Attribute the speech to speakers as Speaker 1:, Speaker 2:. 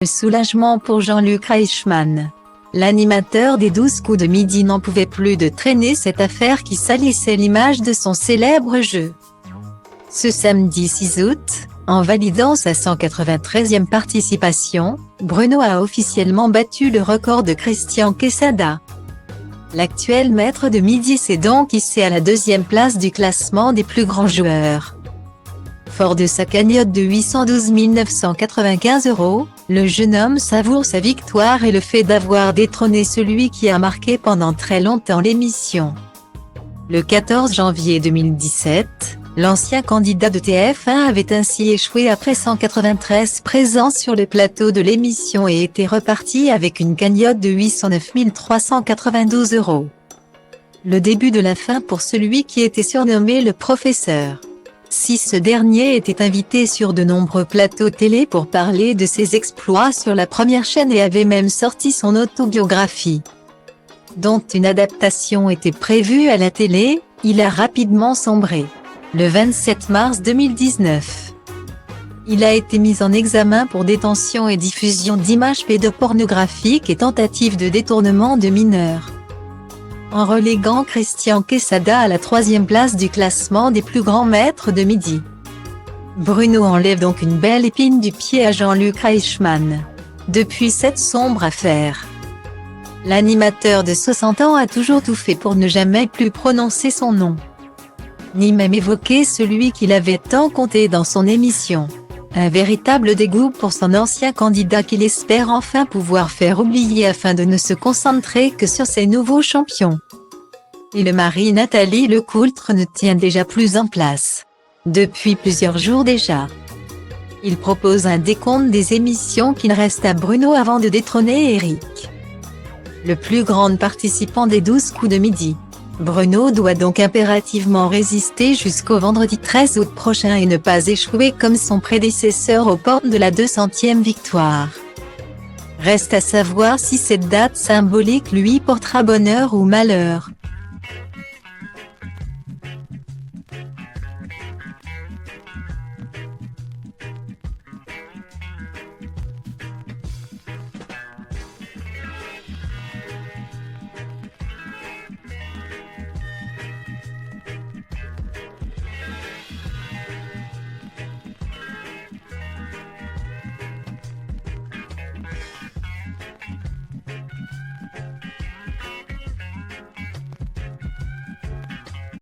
Speaker 1: soulagement pour Jean-Luc Reichmann. L'animateur des 12 coups de midi n'en pouvait plus de traîner cette affaire qui salissait l'image de son célèbre jeu. Ce samedi 6 août, en validant sa 193e participation, Bruno a officiellement battu le record de Christian Quesada. L'actuel maître de midi s'est donc hissé à la 2e place du classement des plus grands joueurs. Fort de sa cagnotte de 812 995 €, le jeune homme savoure sa victoire et le fait d'avoir détrôné celui qui a marqué pendant très longtemps l'émission. Le 14 janvier 2017, l'ancien candidat de TF1 avait ainsi échoué après 193 présences sur le plateau de l'émission et était reparti avec une cagnotte de 809 392 €. Le début de la fin pour celui qui était surnommé le professeur. Si ce dernier était invité sur de nombreux plateaux télé pour parler de ses exploits sur la première chaîne et avait même sorti son autobiographie, dont une adaptation était prévue à la télé, il a rapidement sombré. Le 27 mars 2019, il a été mis en examen pour détention et diffusion d'images pédopornographiques et tentative de détournement de mineurs, en reléguant Christian Quesada à la 3e place du classement des plus grands maîtres de midi. Bruno enlève donc une belle épine du pied à Jean-Luc Reichmann. Depuis cette sombre affaire, l'animateur de 60 ans a toujours tout fait pour ne jamais plus prononcer son nom, ni même évoquer celui qu'il avait tant compté dans son émission. Un véritable dégoût pour son ancien candidat qu'il espère enfin pouvoir faire oublier afin de ne se concentrer que sur ses nouveaux champions. Et le mari Nathalie Lecoultre ne tient déjà plus en place. Depuis plusieurs jours déjà, il propose un décompte des émissions qu'il reste à Bruno avant de détrôner Eric, le plus grand participant des 12 coups de midi. Bruno doit donc impérativement résister jusqu'au vendredi 13 août prochain et ne pas échouer comme son prédécesseur aux portes de la 200e victoire. Reste à savoir si cette date symbolique lui portera bonheur ou malheur.